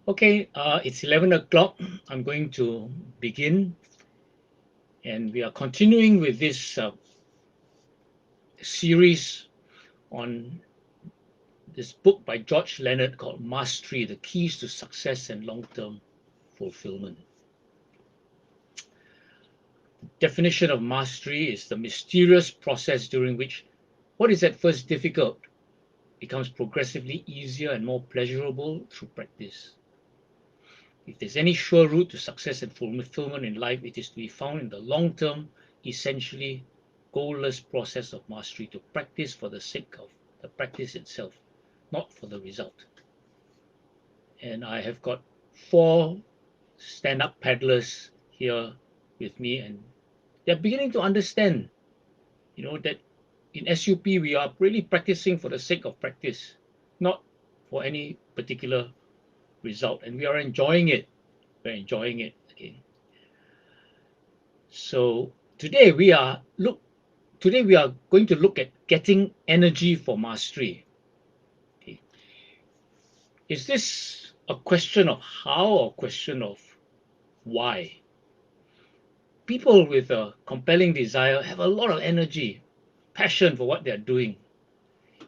Okay, it's 11 o'clock. I'm going to begin, and we are continuing with this series on this book by George Leonard called Mastery, The Keys to Success and Long-Term Fulfillment. Definition of mastery is the mysterious process during which what is at first difficult becomes progressively easier and more pleasurable through practice. If there's any sure route to success and fulfillment in life, it is to be found in the long-term, essentially goalless process of mastery, to practice for the sake of the practice itself, not for the result. And I have got four stand-up paddlers here with me, and they're beginning to understand, that in SUP we are really practicing for the sake of practice, not for any particular result, and we are enjoying it. We're enjoying it. Okay. So today we are going to look at getting energy for mastery. Okay. Is this a question of how or a question of why? People with a compelling desire have a lot of energy, passion for what they're doing.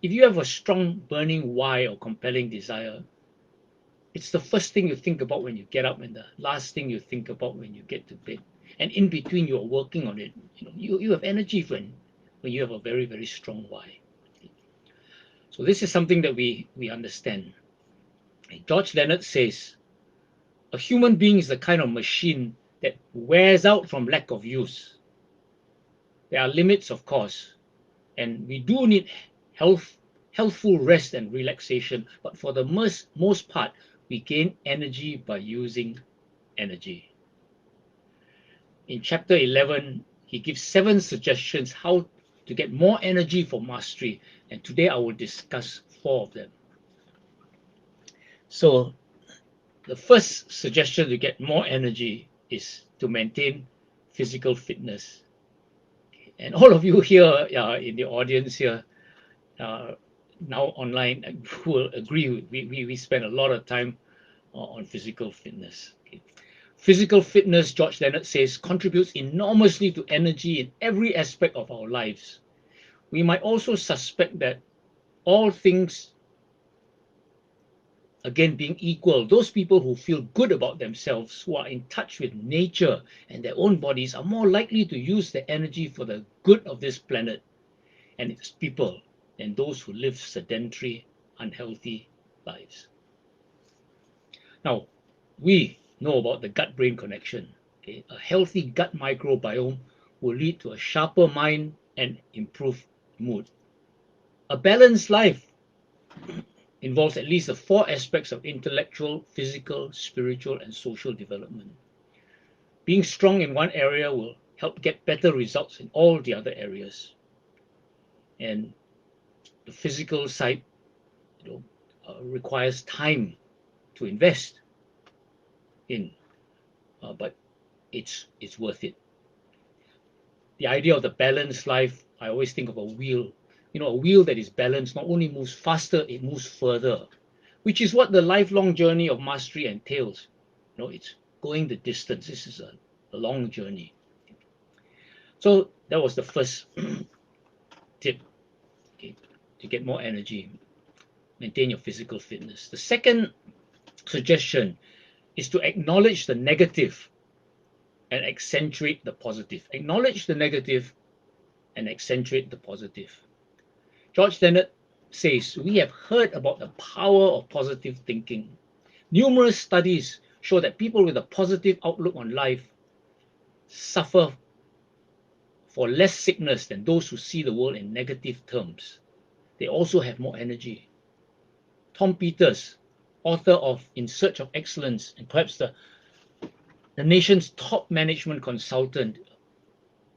If you have a strong burning why or compelling desire, it's the first thing you think about when you get up and the last thing you think about when you get to bed. And in between, you're working on it. You have energy when you have a very, very strong why. So this is something that we understand. George Leonard says, a human being is the kind of machine that wears out from lack of use. There are limits, of course, and we do need healthful rest and relaxation, but for the most part, we gain energy by using energy. In chapter 11, he gives 7 suggestions how to get more energy for mastery, and today I will discuss 4 of them. So the first suggestion to get more energy is to maintain physical fitness. And all of you here in the audience here, uh, now online, will agree. We spend a lot of time on physical fitness. Okay. Physical fitness, George Leonard says, contributes enormously to energy in every aspect of our lives. We might also suspect that all things, again, being equal, those people who feel good about themselves, who are in touch with nature and their own bodies, are more likely to use their energy for the good of this planet and its people than those who live sedentary, unhealthy lives. Now, we know about the gut-brain connection. Okay? A healthy gut microbiome will lead to a sharper mind and improved mood. A balanced life involves at least the 4 aspects of intellectual, physical, spiritual, and social development. Being strong in one area will help get better results in all the other areas. And the physical side, requires time to invest in, but it's worth it. The idea of the balanced life, I always think of a wheel. A wheel that is balanced not only moves faster, it moves further, which is what the lifelong journey of mastery entails. It's going the distance. This is a long journey. So that was the first tip, okay, to get more energy. Maintain your physical fitness. The second suggestion is to acknowledge the negative and accentuate the positive. Acknowledge the negative and accentuate the positive. George Leonard says, we have heard about the power of positive thinking. Numerous studies show that people with a positive outlook on life suffer for less sickness than those who see the world in negative terms. They also have more energy. Tom Peters, author of In Search of Excellence, and perhaps the nation's top management consultant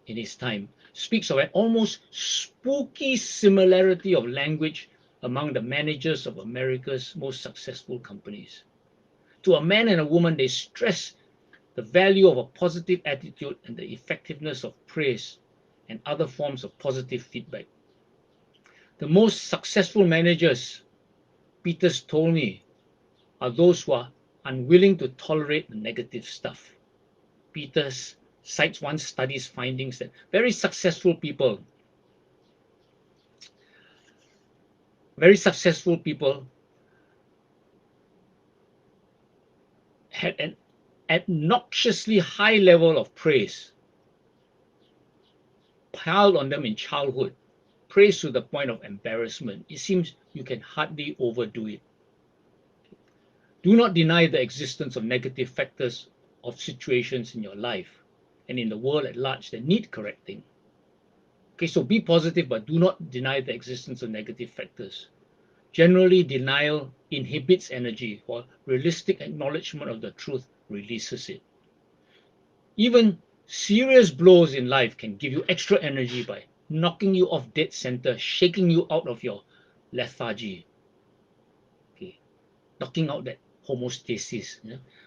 in his time, speaks of an almost spooky similarity of language among the managers of America's most successful companies. To a man and a woman, they stress the value of a positive attitude and the effectiveness of praise and other forms of positive feedback. The most successful managers, Peters told me, are those who are unwilling to tolerate the negative stuff. Peter cites one study's findings that very successful people had an obnoxiously high level of praise piled on them in childhood, praise to the point of embarrassment. It seems you can hardly overdo it. Do not deny the existence of negative factors of situations in your life and in the world at large that need correcting. Okay, so be positive, but do not deny the existence of negative factors. Generally, denial inhibits energy, while realistic acknowledgement of the truth releases it. Even serious blows in life can give you extra energy by knocking you off dead center, shaking you out of your lethargy, okay, knocking out that homeostasis.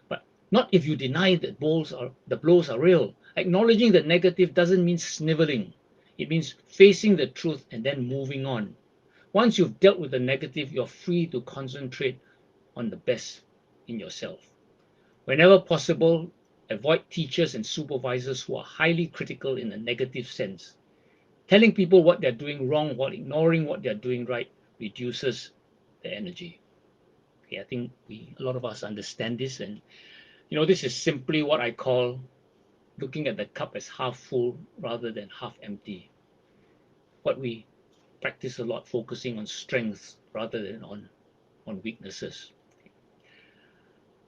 But not if you deny that the blows are real. Acknowledging the negative doesn't mean sniveling. It means facing the truth and then moving on. Once you've dealt with the negative, you're free to concentrate on the best in yourself. Whenever possible, avoid teachers and supervisors who are highly critical in a negative sense. Telling people what they're doing wrong while ignoring what they're doing right reduces the energy. Okay, I think a lot of us understand this, and this is simply what I call looking at the cup as half full rather than half empty. What we practice a lot, focusing on strengths rather than on weaknesses.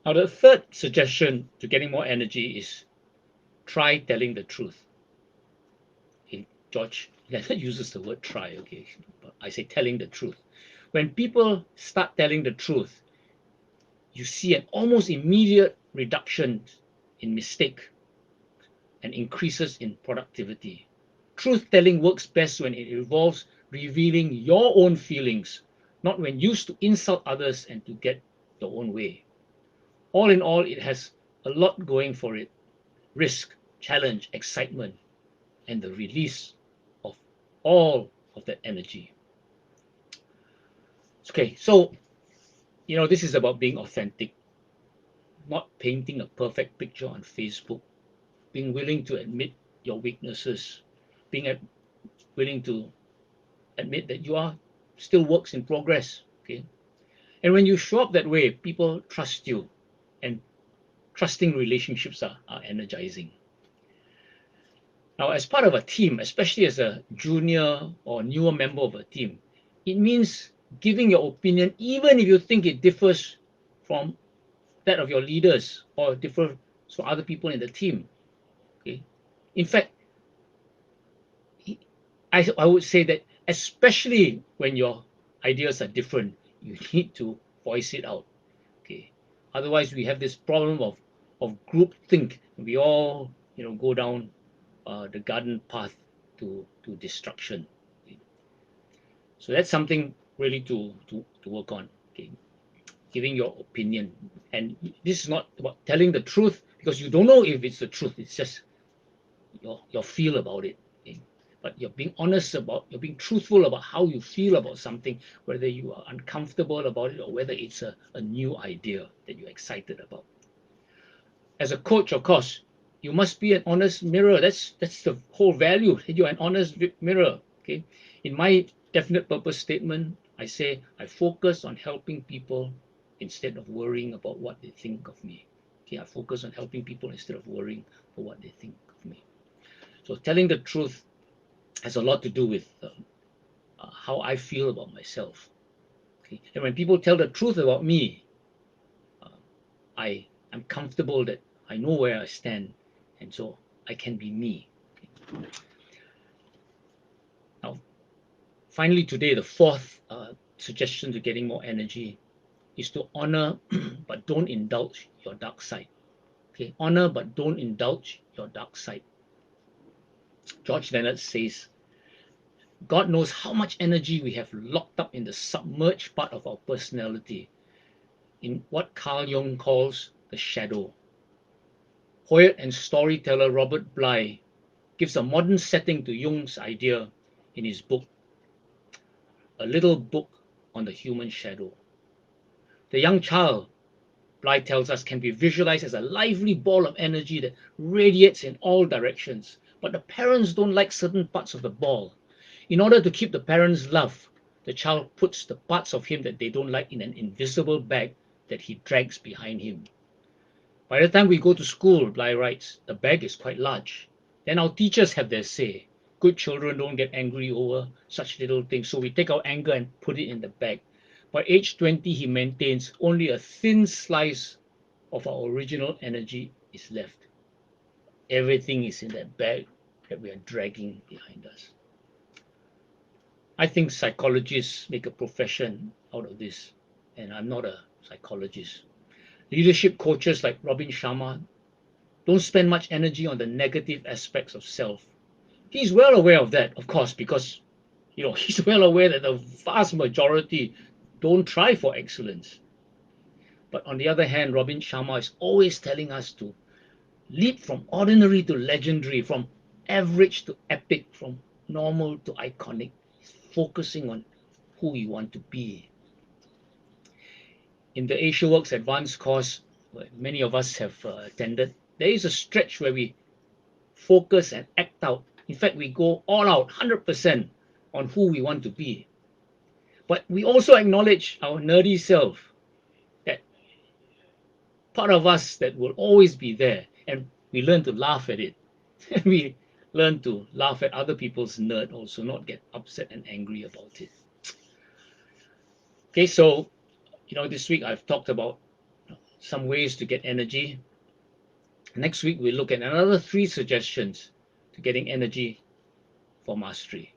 Now, the third suggestion to getting more energy is try telling the truth. Okay, George Leonard uses the word try, okay, but I say telling the truth. When people start telling the truth, you see an almost immediate reduction in mistake and increases in productivity. Truth telling works best when it involves revealing your own feelings, not when used to insult others and to get your own way. All in all, it has a lot going for it: risk, challenge, excitement, and the release of all of that energy. Okay, so this is about being authentic, not painting a perfect picture on Facebook, being willing to admit your weaknesses, being willing to admit that you are still works in progress. Okay, and when you show up that way, people trust you, and trusting relationships are energizing. Now, as part of a team, especially as a junior or newer member of a team, it means giving your opinion, even if you think it differs from that of your leaders or differs from other people in the team. Okay? In fact, I would say that especially when your ideas are different, you need to voice it out. Okay. Otherwise, we have this problem of group think. We all go down the garden path to destruction. Okay. So that's something really to work on. Okay. Giving your opinion, and this is not about telling the truth because you don't know if it's the truth. It's just your feel about it. Okay? But you're being truthful about how you feel about something, whether you are uncomfortable about it or whether it's a new idea that you're excited about. As a coach, of course, you must be an honest mirror. That's the whole value. You're an honest mirror. Okay. In my definite purpose statement, I say I focus on helping people instead of worrying about what they think of me. Okay, I focus on helping people instead of worrying for what they think of me. So telling the truth has a lot to do with how I feel about myself. Okay? And when people tell the truth about me, uh, I'm comfortable that I know where I stand, and so I can be me. Okay? Now, finally today, the fourth suggestion to getting more energy is to honor but don't indulge your dark side. Okay, honor but don't indulge your dark side. George Leonard says, God knows how much energy we have locked up in the submerged part of our personality, in what Carl Jung calls the shadow. Poet and storyteller Robert Bly gives a modern setting to Jung's idea in his book, A Little Book on the Human Shadow. The young child Bly tells us, can be visualized as a lively ball of energy that radiates in all directions. But the parents don't like certain parts of the ball. In order to keep the parents' love, the child puts the parts of him that they don't like in an invisible bag that he drags behind him. By the time we go to school, Bly writes, the bag is quite large. Then our teachers have their say. Good children don't get angry over such little things, so we take our anger and put it in the bag. By age 20, he maintains, only a thin slice of our original energy is left. Everything is in that bag that we are dragging behind us. I think psychologists make a profession out of this, and I'm not a psychologist. Leadership coaches like Robin Sharma don't spend much energy on the negative aspects of self. He's well aware of that, of course, because he's well aware that the vast majority don't try for excellence. But on the other hand, Robin Sharma is always telling us to leap from ordinary to legendary, from average to epic, from normal to iconic, focusing on who you want to be. In the Asia Works Advanced course, many of us have attended, there is a stretch where we focus and act out. In fact, we go all out, 100% on who we want to be. But we also acknowledge our nerdy self, that part of us that will always be there, and we learn to laugh at it. We learn to laugh at other people's nerd also, not get upset and angry about it. Okay, so this week I've talked about some ways to get energy. Next week we'll look at another 3 suggestions to getting energy for mastery.